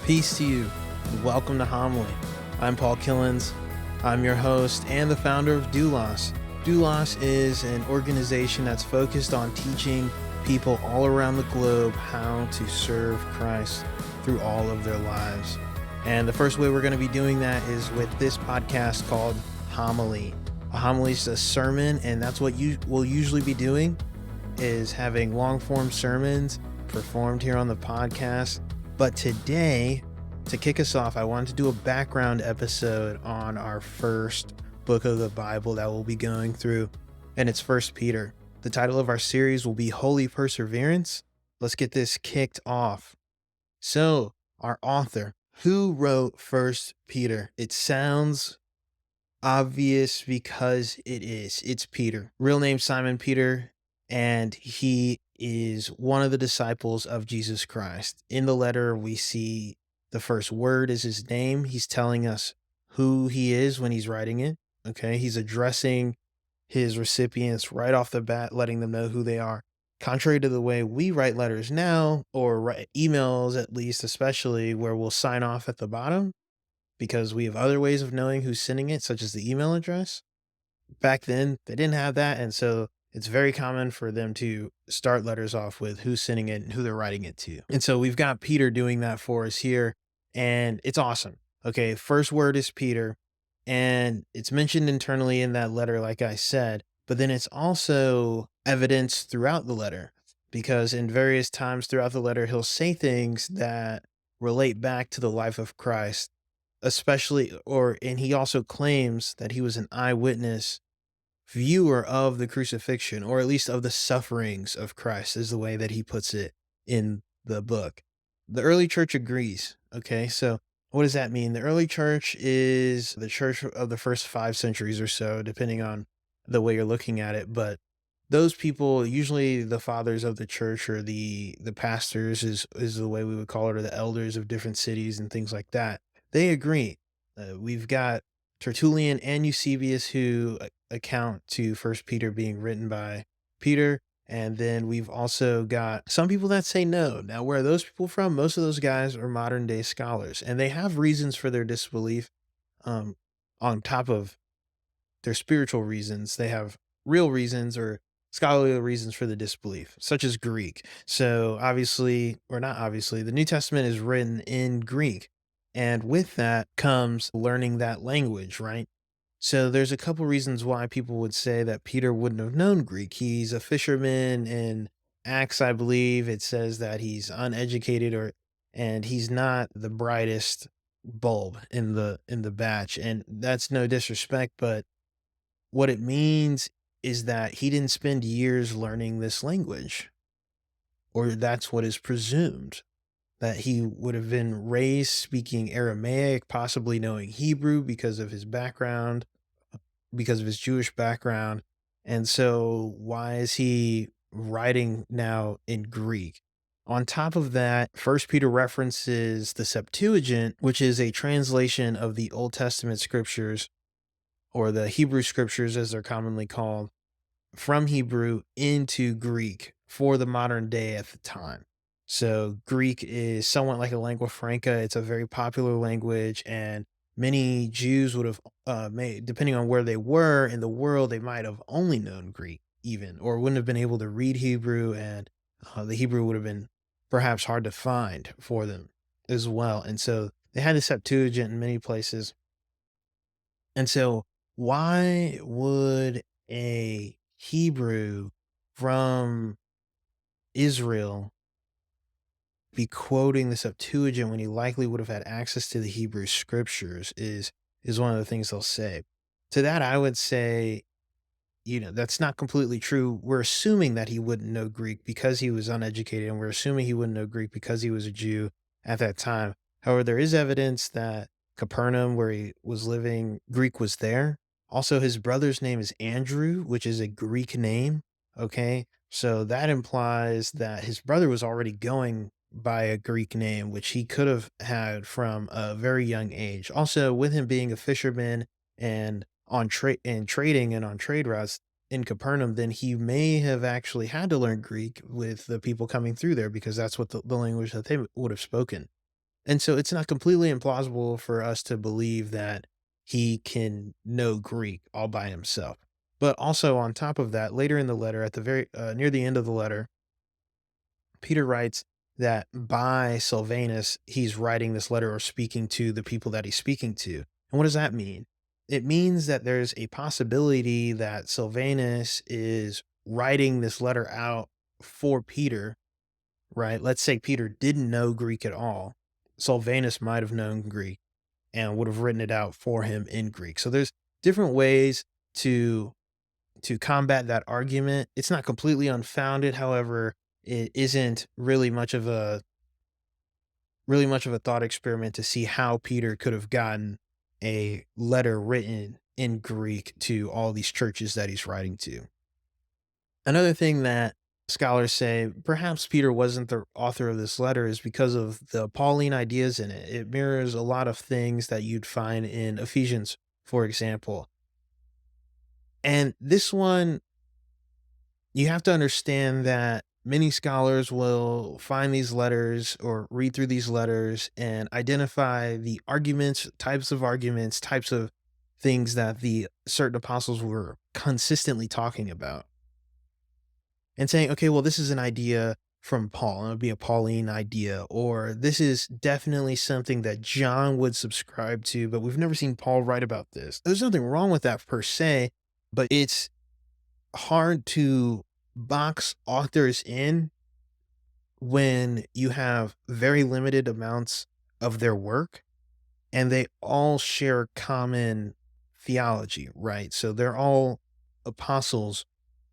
Peace to you, and welcome to Homily. I'm Paul Killens. I'm your host and the founder of Doulos. Doulos is an organization that's focused on teaching people all around the globe how to serve Christ through all of their lives. And the first way we're going to be doing that is with this podcast called Homily. A homily is a sermon, and that's what you will usually be doing, is having long-form sermons performed here on the podcast. But today, to kick us off, I wanted to do a background episode on our first book of the Bible that we'll be going through, and it's 1 Peter. The title of our series will be Holy Perseverance. Let's get this kicked off. So, our author, who wrote 1 Peter? It sounds obvious because it is. It's Peter. Real name Simon Peter, and he is one of the disciples of Jesus Christ. In the letter, we see the first word is his name. He's telling us who he is when he's writing it. Okay, he's addressing his recipients right off the bat, letting them know who they are. Contrary to the way we write letters now, or write emails at least, especially, where we'll sign off at the bottom because we have other ways of knowing who's sending it, such as the email address. Back then, they didn't have that, and so it's very common for them to start letters off with who's sending it and who they're writing it to. And so we've got Peter doing that for us here, and it's awesome. Okay, first word is Peter, and it's mentioned internally in that letter, like I said, but then it's also evidenced throughout the letter, because in various times throughout the letter, he'll say things that relate back to the life of Christ, especially, and he also claims that he was an eyewitness viewer of the crucifixion, or at least of the sufferings of Christ, is the way that he puts it in the book. The early church agrees. Okay, so what does that mean? The early church is the church of the first 5 centuries or so, depending on the way you're looking at it. But those people, usually the fathers of the church, or the pastors is the way we would call it, or the elders of different cities and things like that, they agree. We've got Tertullian and Eusebius who account to First Peter being written by Peter, and then we've also got some people that say no. Now, where are those people from? Most of those guys are modern day scholars, and they have reasons for their disbelief. Um, on top of their spiritual reasons, they have real reasons or scholarly reasons for the disbelief, such as Greek. So obviously, or not obviously, the New Testament is written in Greek. And with that comes learning that language, right? So there's a couple reasons why people would say that Peter wouldn't have known Greek. He's a fisherman. In Acts, I believe it says that he's uneducated, and he's not the brightest bulb in the batch. And that's no disrespect, but what it means is that he didn't spend years learning this language, or that's what is presumed, that he would have been raised speaking Aramaic, possibly knowing Hebrew because of his background, because of his Jewish background. And so why is he writing now in Greek? On top of that, First Peter references the Septuagint, which is a translation of the Old Testament scriptures, or the Hebrew scriptures as they're commonly called, from Hebrew into Greek for the modern day at the time. So Greek is somewhat like a lingua franca. It's a very popular language, and many Jews would have made, depending on where they were in the world, they might have only known Greek even, or wouldn't have been able to read Hebrew, and the Hebrew would have been perhaps hard to find for them as well. And so they had the Septuagint in many places. And so why would a Hebrew from Israel be quoting the Septuagint when he likely would have had access to the Hebrew scriptures is one of the things they'll say. To that, I would say, that's not completely true. We're assuming that he wouldn't know Greek because he was uneducated, and we're assuming he wouldn't know Greek because he was a Jew at that time. However, there is evidence that Capernaum, where he was living, Greek was there. Also, his brother's name is Andrew, which is a Greek name. Okay. So that implies that his brother was already going by a Greek name, which he could have had from a very young age. Also, with him being a fisherman and on trade and trading and on trade routes in Capernaum, then he may have actually had to learn Greek with the people coming through there, because that's what the language that they would have spoken. And so it's not completely implausible for us to believe that he can know Greek all by himself. But also on top of that, later in the letter, at the very near the end of the letter, Peter writes that by Sylvanus, he's writing this letter or speaking to the people that he's speaking to. And what does that mean? It means that there's a possibility that Sylvanus is writing this letter out for Peter, right? Let's say Peter didn't know Greek at all. Sylvanus might have known Greek and would have written it out for him in Greek. So there's different ways to combat that argument. It's not completely unfounded, however, it isn't really much of a thought experiment to see how Peter could have gotten a letter written in Greek to all these churches that he's writing to. Another thing that scholars say perhaps Peter wasn't the author of this letter is because of the Pauline ideas in it. It mirrors a lot of things that you'd find in Ephesians, for example. And this one, you have to understand that many scholars will find these letters or read through these letters and identify the arguments, types of things that the certain apostles were consistently talking about and saying, okay, well, this is an idea from Paul, and it would be a Pauline idea, or this is definitely something that John would subscribe to, but we've never seen Paul write about this. There's nothing wrong with that per se, but it's hard to box authors in when you have very limited amounts of their work and they all share common theology, right? So they're all apostles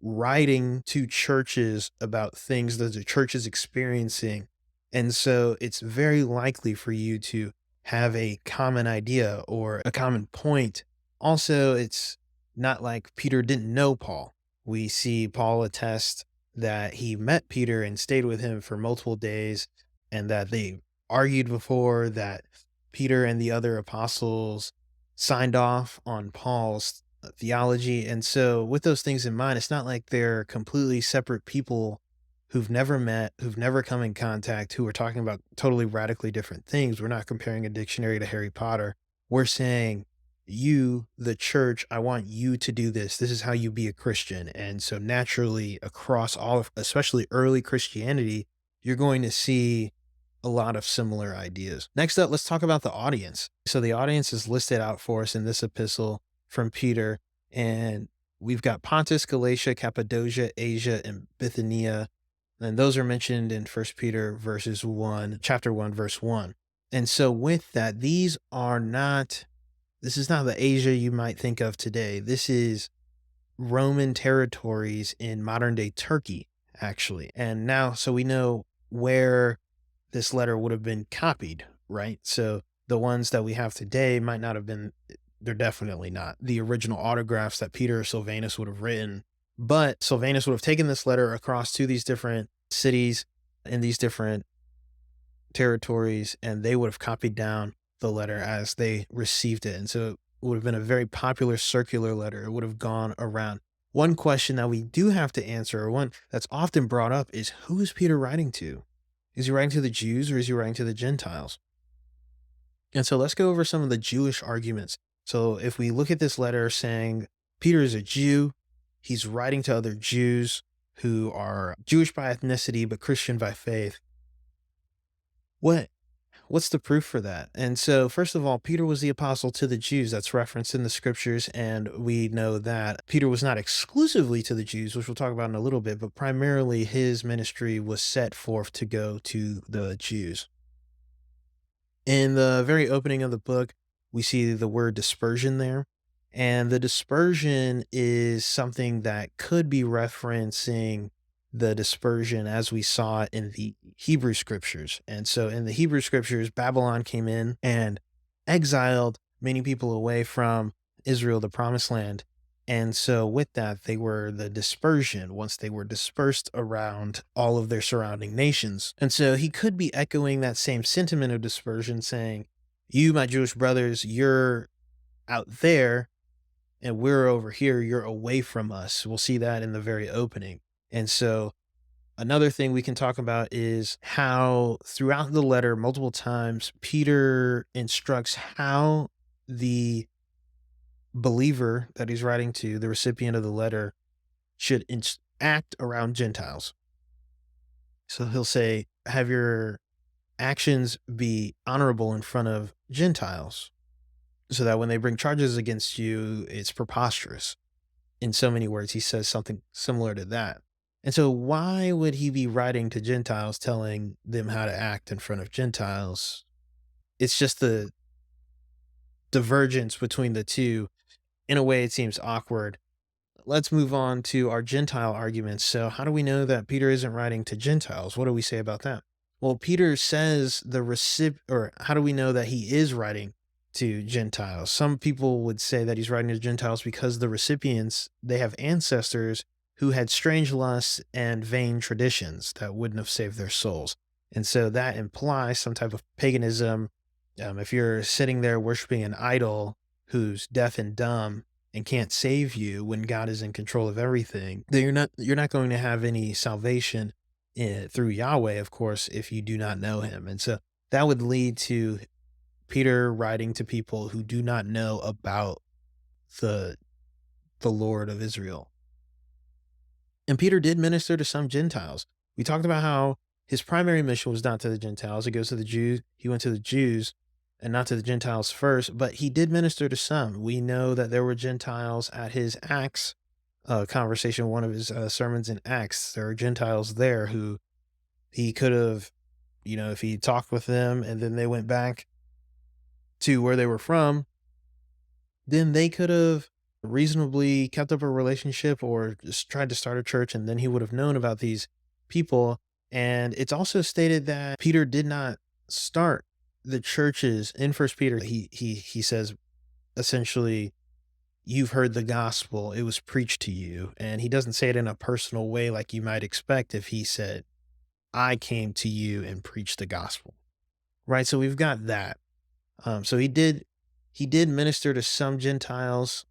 writing to churches about things that the church is experiencing. And so it's very likely for you to have a common idea or a common point. Also, it's not like Peter didn't know Paul. We see Paul attest that he met Peter and stayed with him for multiple days and that they argued before, that Peter and the other apostles signed off on Paul's theology. And so, with those things in mind, it's not like they're completely separate people who've never met, who've never come in contact, who are talking about totally radically different things. We're not comparing a dictionary to Harry Potter. We're saying, you, the church, I want you to do this. This is how you be a Christian. And so, naturally, across all of, especially early Christianity, you're going to see a lot of similar ideas. Next up, let's talk about the audience. So the audience is listed out for us in this epistle from Peter, and we've got Pontus, Galatia, Cappadocia, Asia, and Bithynia. And those are mentioned in 1 Peter chapter 1, verse 1. And so with that, this is not the Asia you might think of today. This is Roman territories in modern day Turkey, actually. And now, so we know where this letter would have been copied, right? So the ones that we have today might not have been, they're definitely not the original autographs that Peter or Sylvanus would have written. But Sylvanus would have taken this letter across to these different cities in these different territories, and they would have copied down the letter as they received it. And so it would have been a very popular circular letter. It would have gone around. One question that we do have to answer, or one that's often brought up, is who is Peter writing to? Is he writing to the Jews or is he writing to the Gentiles? And so let's go over some of the Jewish arguments. So if we look at this letter saying Peter is a Jew, he's writing to other Jews who are Jewish by ethnicity but Christian by faith. What's the proof for that? And so, first of all, Peter was the apostle to the Jews. That's referenced in the scriptures. And we know that Peter was not exclusively to the Jews, which we'll talk about in a little bit, but primarily his ministry was set forth to go to the Jews. In the very opening of the book, we see the word dispersion there. And the dispersion is something that could be referencing the dispersion as we saw in the Hebrew scriptures. And so in the Hebrew scriptures, Babylon came in and exiled many people away from Israel, the promised land. And so with that, they were the dispersion once they were dispersed around all of their surrounding nations. And so he could be echoing that same sentiment of dispersion, saying, you, my Jewish brothers, you're out there and we're over here, you're away from us. We'll see that in the very opening. And so Another thing we can talk about is how throughout the letter, multiple times, Peter instructs how the believer that he's writing to, the recipient of the letter, should act around Gentiles. So he'll say, have your actions be honorable in front of Gentiles so that when they bring charges against you, it's preposterous. In so many words, he says something similar to that. And so, why would he be writing to Gentiles, telling them how to act in front of Gentiles? It's just the divergence between the two. In a way, it seems awkward. Let's move on to our Gentile arguments. So, how do we know that Peter isn't writing to Gentiles? What do we say about that? Well, Peter says the recipient, or how do we know that he is writing to Gentiles? Some people would say that he's writing to Gentiles because the recipients, they have ancestors who had strange lusts and vain traditions that wouldn't have saved their souls. And so that implies some type of paganism. If you're sitting there worshiping an idol who's deaf and dumb and can't save you when God is in control of everything, then you're not going to have any salvation through Yahweh, of course, if you do not know him. And so that would lead to Peter writing to people who do not know about the the Lord of Israel. And Peter did minister to some Gentiles. We talked about how his primary mission was not to the Gentiles. It goes to the Jews. He went to the Jews and not to the Gentiles first, but he did minister to some. We know that there were Gentiles at his Acts conversation, one of his sermons in Acts. There are Gentiles there who he could have, if he talked with them and then they went back to where they were from, then they could have reasonably kept up a relationship or just tried to start a church, and then he would have known about these people. And it's also stated that Peter did not start the churches in First Peter. He says essentially, you've heard the gospel, it was preached to you. And he doesn't say it in a personal way like you might expect if he said, I came to you and preached the gospel. Right. So we've got that. So he did minister to some Gentiles.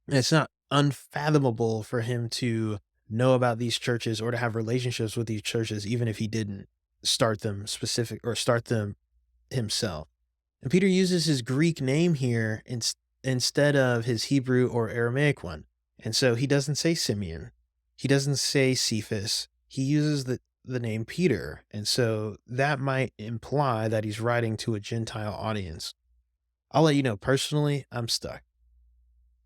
And it's not unfathomable for him to know about these churches or to have relationships with these churches, even if he didn't start them start them himself. And Peter uses his Greek name here instead of his Hebrew or Aramaic one. And so he doesn't say Simeon. He doesn't say Cephas. He uses the name Peter. And so that might imply that he's writing to a Gentile audience. I'll let you know personally, I'm stuck.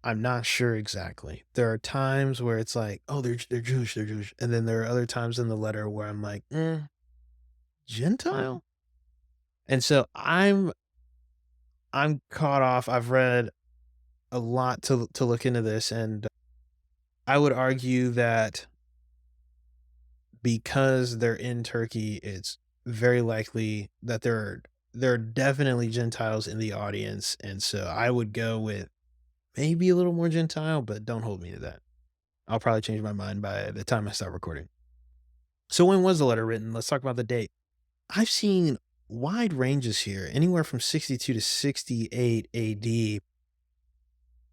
I'm not sure exactly. There are times where it's like, oh, they're Jewish, they're Jewish. And then there are other times in the letter where I'm like, Gentile? And so I'm caught off. I've read a lot to look into this, and I would argue that because they're in Turkey, it's very likely that there are definitely Gentiles in the audience. And so I would go with maybe a little more Gentile, but don't hold me to that. I'll probably change my mind by the time I start recording. So when was the letter written? Let's talk about the date. I've seen wide ranges here, anywhere from 62 to 68 AD.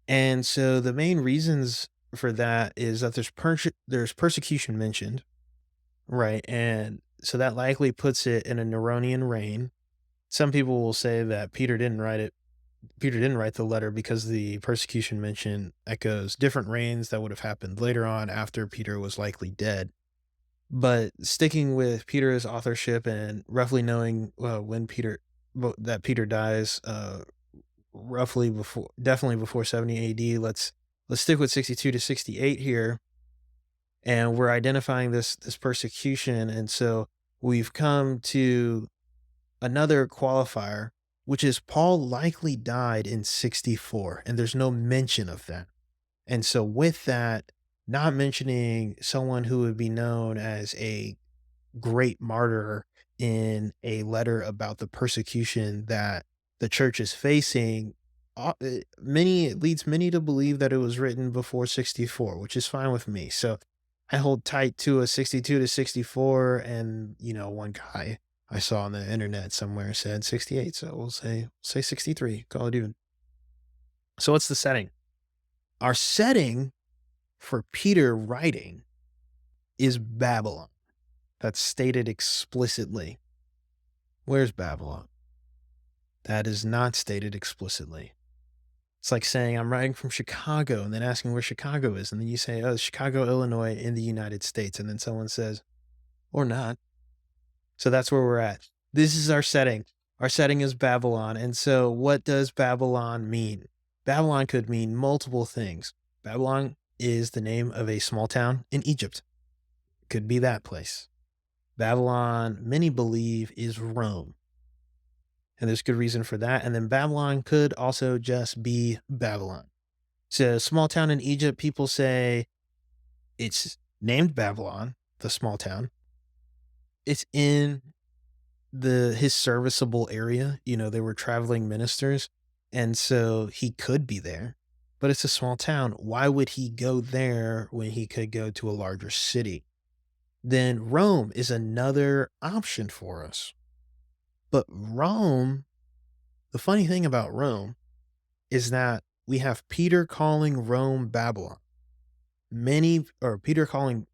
And so the main reasons for that is that there's persecution mentioned, right? And so that likely puts it in a Neronian reign. Some people will say that Peter didn't write it. Peter didn't write the letter because the persecution mentioned echoes different reigns that would have happened later on after Peter was likely dead. But sticking with Peter's authorship and roughly knowing that Peter dies, definitely before 70 AD. Let's stick with 62 to 68 here, and we're identifying this persecution, and so we've come to another qualifier, which is Paul likely died in 64, and there's no mention of that. And so with that, not mentioning someone who would be known as a great martyr in a letter about the persecution that the church is facing, it leads many to believe that it was written before 64, which is fine with me. So I hold tight to a 62 to 64, and one guy I saw on the internet somewhere said 68, so we'll say 63, call it even. So what's the setting? Our setting for Peter writing is Babylon. That's stated explicitly. Where's Babylon? That is not stated explicitly. It's like saying, I'm writing from Chicago and then asking where Chicago is. And then you say, oh, Chicago, Illinois in the United States. And then someone says, or not. So that's where we're at. This is our setting. Our setting is Babylon. And so what does Babylon mean? Babylon could mean multiple things. Babylon is the name of a small town in Egypt. Could be that place. Babylon, many believe, is Rome. And there's good reason for that. And then Babylon could also just be Babylon. So a small town in Egypt, people say it's named Babylon, the small town. It's in his serviceable area. You know, they were traveling ministers. And so he could be there, but it's a small town. Why would he go there when he could go to a larger city? Then Rome is another option for us. But Rome, the funny thing about Rome is that we have Peter calling Rome Babylon. Peter calling,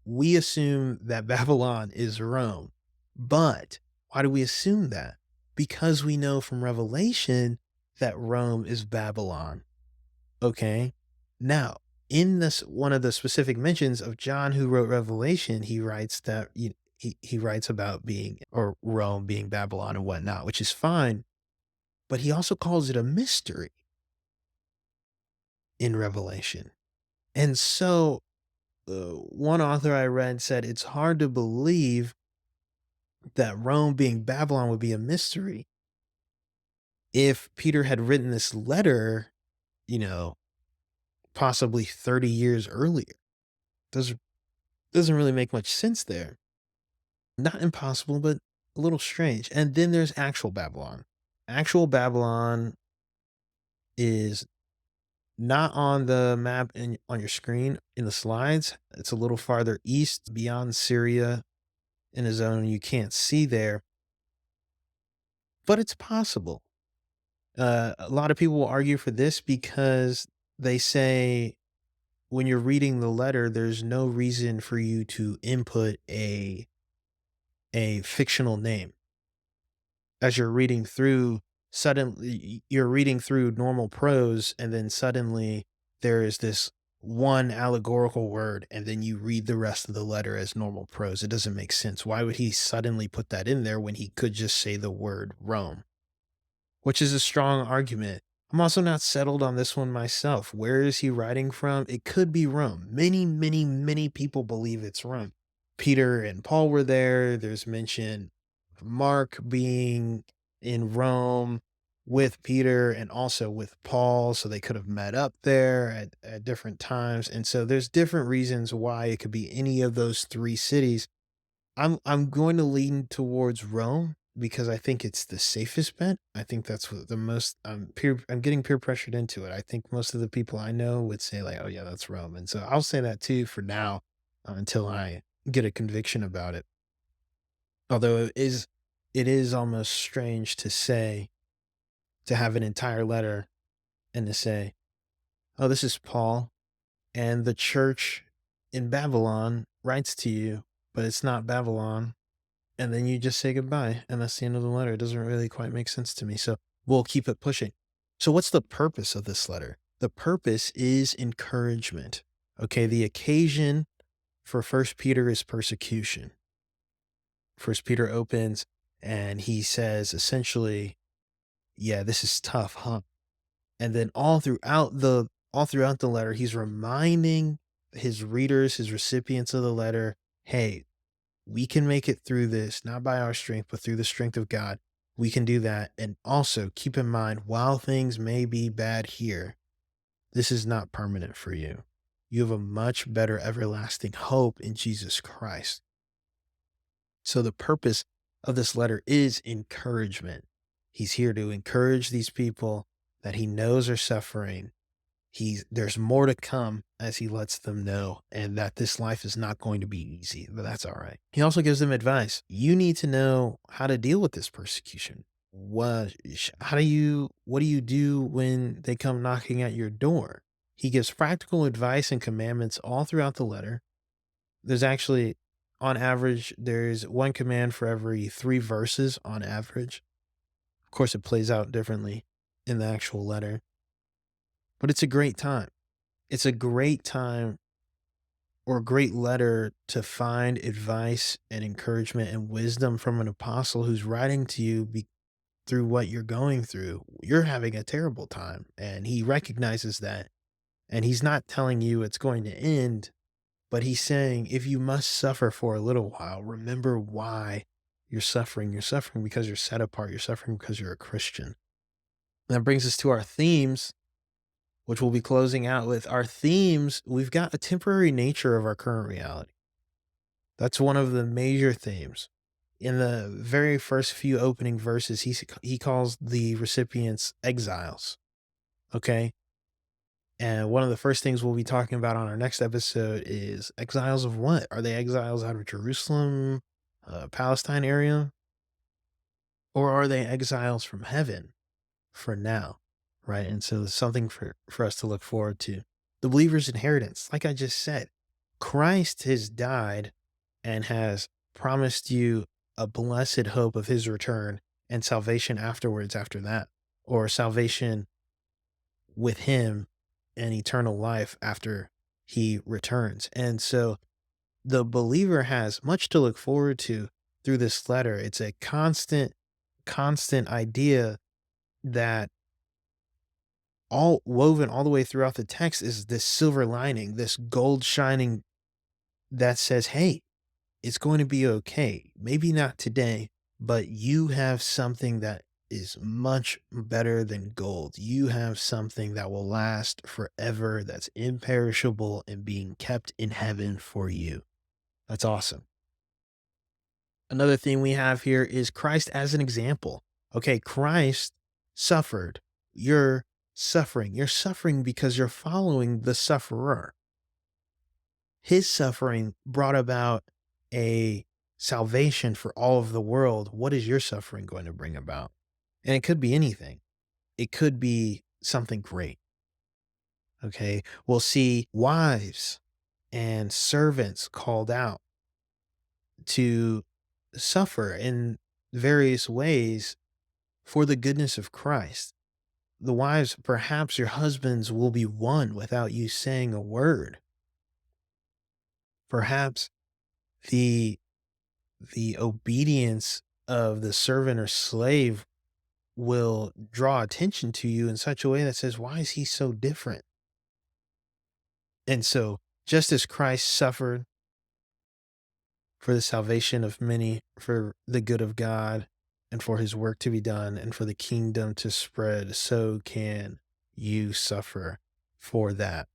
we assume that Babylon is Rome. But why do we assume that? Because we know from Revelation that Rome is Babylon. Okay. Now, in this one of the specific mentions of John who wrote Revelation, he writes that he writes about being or Rome being Babylon and whatnot, which is fine. But he also calls it a mystery in Revelation. And so one author I read said it's hard to believe that Rome being Babylon would be a mystery if Peter had written this letter, you know, possibly 30 years earlier. Doesn't really make much sense there. Not impossible, but a little strange. And then there's actual Babylon. Actual Babylon is not on the map on your screen in the slides. It's a little farther east beyond Syria in a zone you can't see there, but it's possible. A lot of people will argue for this because they say when you're reading the letter, there's no reason for you to input a fictional name. As you're reading through, suddenly you're reading through normal prose, and then suddenly there is this one allegorical word, and then you read the rest of the letter as normal prose. It doesn't make sense. Why would he suddenly put that in there when he could just say the word Rome? Which is a strong argument. I'm also not settled on this one myself. Where is he writing from? It could be Rome. Many, many, many people believe it's Rome. Peter and Paul were there. There's mention of Mark being in Rome with Peter and also with Paul. So they could have met up there at different times. And so there's different reasons why it could be any of those three cities. I'm going to lean towards Rome because I think it's the safest bet. I think that's what the most I'm getting peer pressured into it. I think most of the people I know would say like, "Oh yeah, that's Rome." And so I'll say that too for now until I get a conviction about it. Although it is almost strange to say to have an entire letter and to say, "Oh, this is Paul and the church in Babylon writes to you, but it's not Babylon." And then you just say goodbye, and that's the end of the letter. It doesn't really quite make sense to me, so we'll keep it pushing. So what's the purpose of this letter? The purpose is encouragement. Okay, the occasion for First Peter is persecution. First Peter opens and he says essentially, yeah, this is tough, huh? And then all throughout the letter, he's reminding his readers, his recipients of the letter, hey, we can make it through this, not by our strength, but through the strength of God. We can do that. And also keep in mind, while things may be bad here, this is not permanent for you. You have a much better everlasting hope in Jesus Christ. So the purpose of this letter is encouragement. He's here to encourage these people that he knows are suffering. There's more to come as he lets them know, and that this life is not going to be easy, but that's all right. He also gives them advice. You need to know how to deal with this persecution. What do you do when they come knocking at your door? He gives practical advice and commandments all throughout the letter. There's actually, on average, there's one command for every 3 verses on average. Of course, it plays out differently in the actual letter, but it's a great time. It's a great time or a great letter to find advice and encouragement and wisdom from an apostle who's writing to you through what you're going through. You're having a terrible time, and he recognizes that. And he's not telling you it's going to end, but he's saying, if you must suffer for a little while, remember why you're suffering. You're suffering because you're set apart. You're suffering because you're a Christian. And that brings us to our themes, which we'll be closing out with. Our themes, we've got a temporary nature of our current reality. That's one of the major themes. In the very first few opening verses, he calls the recipients exiles. Okay. And one of the first things we'll be talking about on our next episode is exiles of what? Are they exiles out of Jerusalem, Palestine area? Or are they exiles from heaven for now? Right. And so there's something for us to look forward to. The believer's inheritance, like I just said, Christ has died and has promised you a blessed hope of his return and salvation afterwards, after that, or salvation with him and eternal life after he returns. And so the believer has much to look forward to through this letter. It's a constant idea that all woven all the way throughout the text is this silver lining, this gold shining that says, hey, it's going to be okay. Maybe not today, but you have something that is much better than gold. You have something that will last forever, that's imperishable and being kept in heaven for you. That's awesome. Another thing we have here is Christ as an example. Okay, Christ suffered. You're suffering. You're suffering because you're following the sufferer. His suffering brought about a salvation for all of the world. What is your suffering going to bring about? And it could be anything. It could be something great. Okay. We'll see wives and servants called out to suffer in various ways for the goodness of Christ. The wives, perhaps your husbands will be won without you saying a word. Perhaps the obedience of the servant or slave will draw attention to you in such a way that says, why is he so different? And so, just as Christ suffered for the salvation of many, for the good of God, and for his work to be done, and for the kingdom to spread, so can you suffer for that.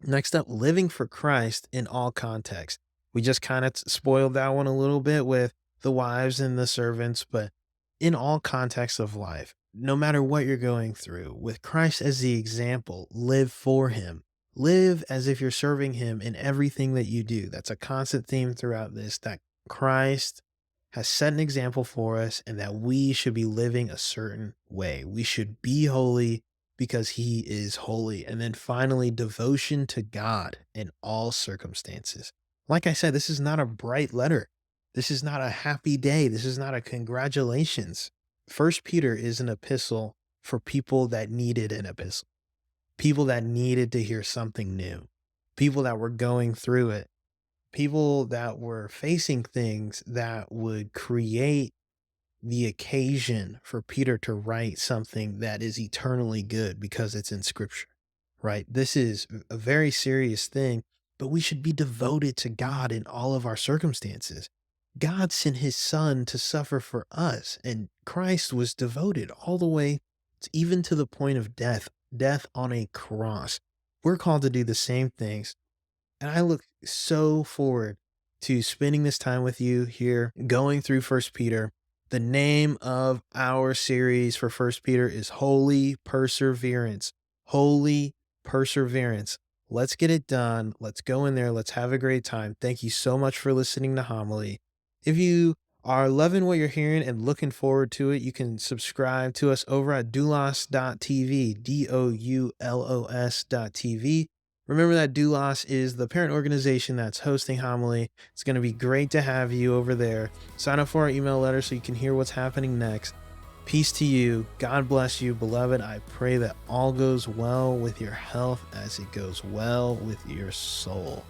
Next up, living for Christ in all contexts. We just kind of spoiled that one a little bit with the wives and the servants, but in all contexts of life, no matter what you're going through, with Christ as the example, live for him. Live as if you're serving him in everything that you do. That's a constant theme throughout this, that Christ has set an example for us and that we should be living a certain way. We should be holy because he is holy. And then finally, devotion to God in all circumstances. Like I said, this is not a bright letter. This is not a happy day. This is not a congratulations. First Peter is an epistle for people that needed an epistle, people that needed to hear something new, people that were going through it, people that were facing things that would create the occasion for Peter to write something that is eternally good because it's in scripture, right? This is a very serious thing, but we should be devoted to God in all of our circumstances. God sent his son to suffer for us, and Christ was devoted all the way, even to the point of death on a cross. We're called to do the same things. And I look so forward to spending this time with you here, going through First Peter. The name of our series for First Peter is Holy Perseverance. Holy Perseverance. Let's get it done. Let's go in there. Let's have a great time. Thank you so much for listening to Homily. If you are loving what you're hearing and looking forward to it, you can subscribe to us over at doulos.tv, DOULOS.tv. Remember that Doulos is the parent organization that's hosting Homily. It's going to be great to have you over there. Sign up for our email letter so you can hear what's happening next. Peace to you. God bless you, beloved. I pray that all goes well with your health as it goes well with your soul.